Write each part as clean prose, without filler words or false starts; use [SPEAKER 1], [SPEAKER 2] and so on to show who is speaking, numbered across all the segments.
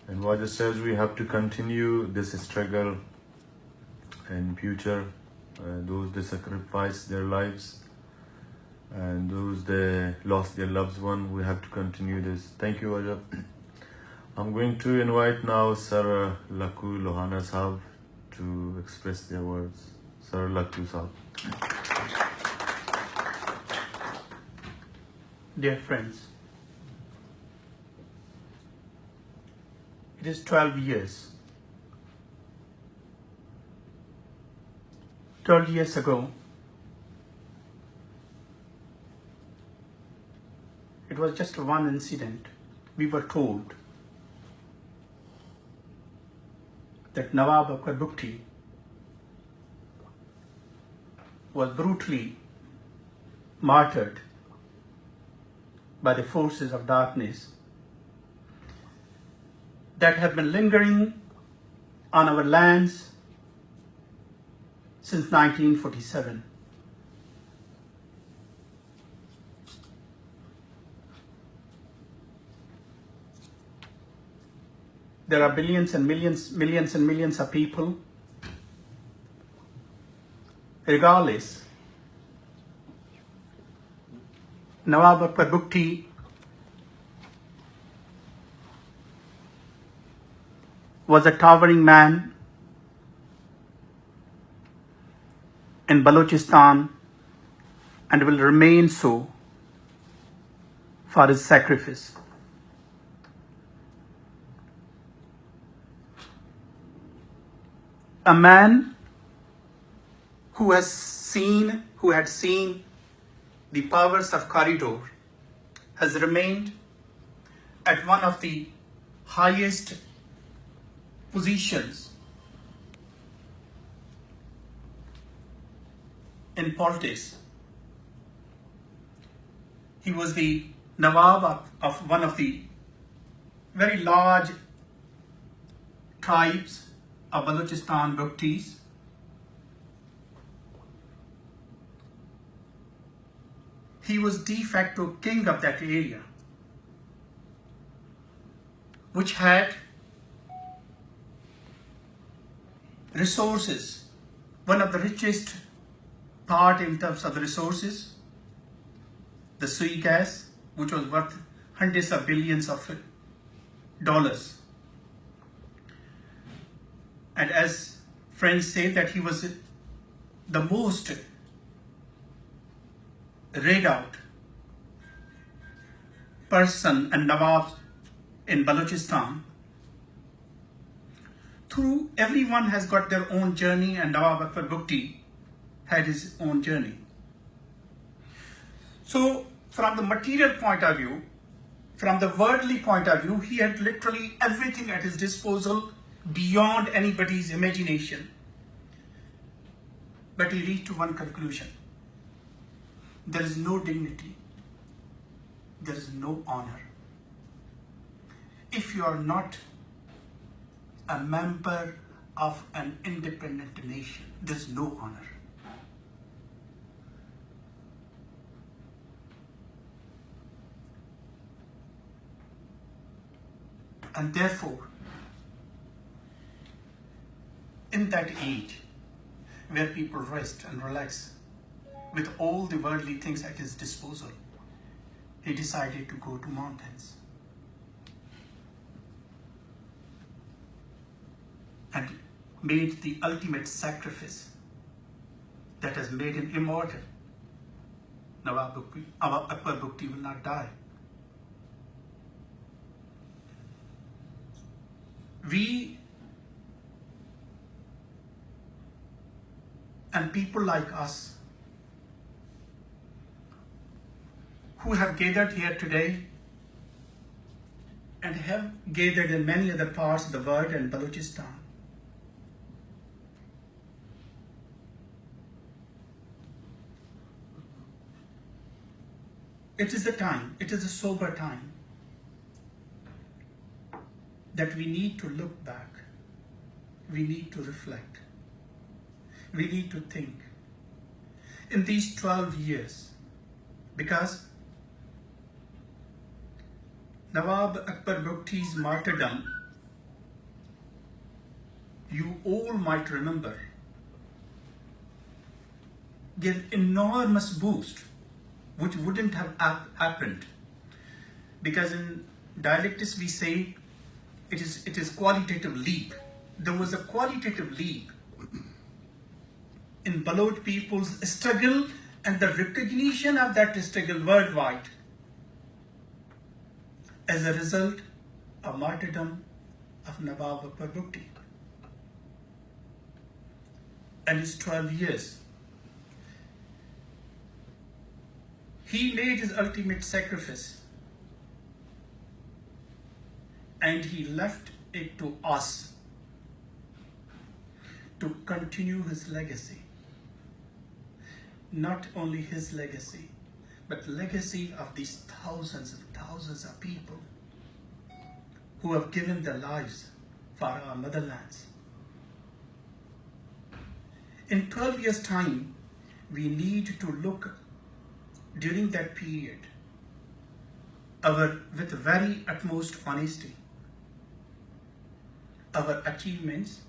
[SPEAKER 1] And Wajah says we have to continue this struggle in future. Those they sacrifice their lives and those they lost their loved one, we have to continue this. Thank you, Wajah. I'm going to invite now Sir Laku Lohan Sahab to express their words. Sir Laku Sahab.
[SPEAKER 2] Dear friends, it is 12 years. 12 years ago, it was just one incident. We were told that Nawab Akbar Bugti was brutally martyred by the forces of darkness that have been lingering on our lands since 1947. There are millions and millions of people, regardless. Nawab Akbar Bugti was a towering man in Balochistan and will remain so for his sacrifice. A man who had seen the powers of corridor has remained at one of the highest positions in politics. He was the Nawab of one of the very large tribes of Balochistan Bugtis. He was de facto king of that area, which had resources, one of the richest part in terms of the resources, the sui gas, which was worth hundreds of billions of dollars. And as friends say, that he was the most read out person and Nawab in Balochistan. Through everyone has got their own journey, and Nawab Akbar Bugti had his own journey. So from the material point of view, from the worldly point of view, he had literally everything at his disposal beyond anybody's imagination. But he reached to one conclusion: there is no dignity, there is no honor if you are not a member of an independent nation. There is no honor. And therefore, in that age where people rest and relax with all the worldly things at his disposal, he decided to go to mountains and made the ultimate sacrifice that has made him immortal. Nawab Akbar Bugti will not die. We and people like us who have gathered here today and have gathered in many other parts of the world and Balochistan, it is a time, it is a sober time that we need to look back, we need to reflect, we need to think. In these 12 years, because Nawab Akbar Bugti's martyrdom you all might remember, gave enormous boost, which wouldn't have happened, because in dialectics we say it is qualitative leap. There was a qualitative leap in Baloch people's struggle and the recognition of that struggle worldwide as a result of martyrdom of Nawab Akbar Bugti and his 12 years. He made his ultimate sacrifice and he left it to us to continue his legacy. Not only his legacy, but legacy of these thousands and thousands of people who have given their lives for our motherlands. In 12 years' time, we need to look during that period with very utmost honesty, our achievements,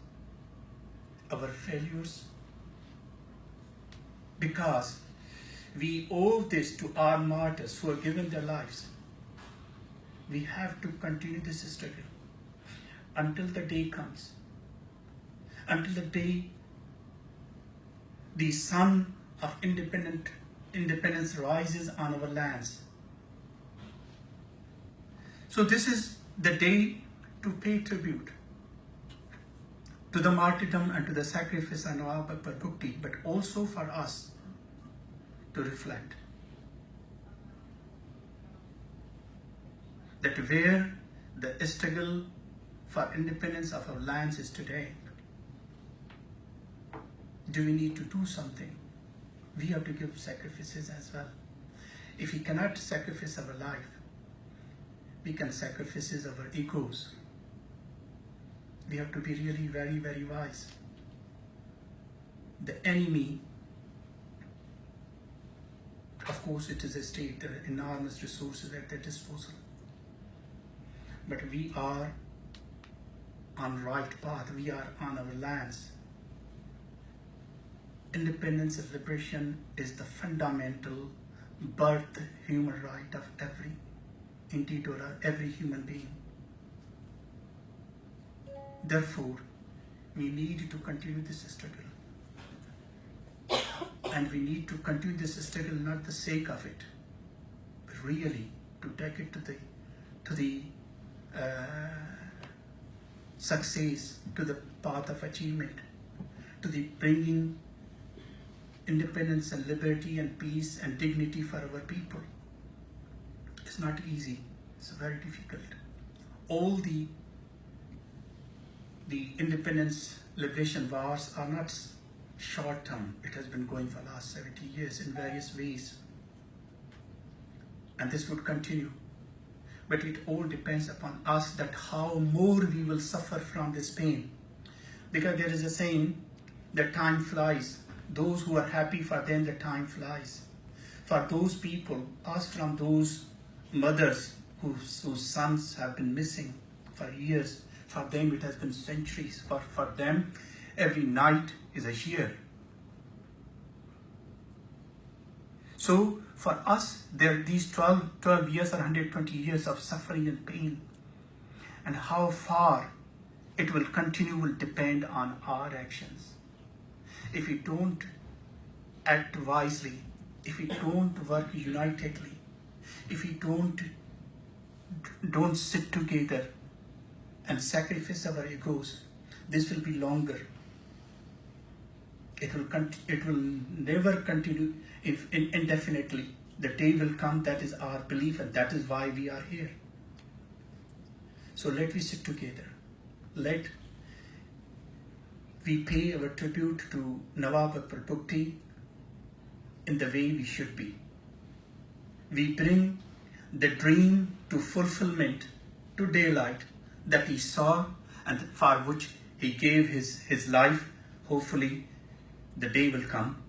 [SPEAKER 2] our failures, because we owe this to our martyrs who have given their lives. We have to continue this struggle until the day comes, until the day the sun of independence rises on our lands. So this is the day to pay tribute to the martyrdom and to the sacrifice of Nawab Akbar Bugti, but also for us to reflect that where the struggle for independence of our lands is today, do we need to do something? We have to give sacrifices as well. If we cannot sacrifice our life, we can sacrifice our egos. We have to be really very, very wise. The enemy, of course, it is a state, there are enormous resources at their disposal. But we are on right path, we are on our lands. Independence and liberation is the fundamental birth human right of every individual, every human being. Therefore, we need to continue this struggle. And we need to continue this struggle not the sake of it, but really to take it to the success, to the path of achievement, to the bringing independence and liberty and peace and dignity for our people. It's not easy, it's very difficult. All the independence liberation wars are not short term. It has been going for the last 70 years in various ways. And this would continue. But it all depends upon us that how more we will suffer from this pain. Because there is a saying that time flies. Those who are happy, for them the time flies. For those people, us from those mothers whose sons have been missing for years, for them it has been centuries. For them, every night is a year. So for us, these 12 years or 120 years of suffering and pain, and how far it will continue will depend on our actions. If we don't act wisely, if we don't work unitedly, if we don't sit together and sacrifice our egos, this will be longer. It will never continue indefinitely. The day will come, that is our belief, and that is why we are here. So let we sit together. Let we pay our tribute to Nawab Akbar Bugti in the way we should be. We bring the dream to fulfillment, to daylight that he saw and for which he gave his life. Hopefully the day will come.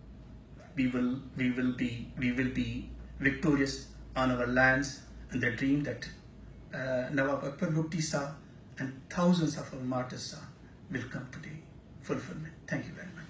[SPEAKER 2] We will be victorious on our lands, and the dream that Nawab Akbar Bugti saw and thousands of our martyrs saw will come to the fulfillment. Thank you very much.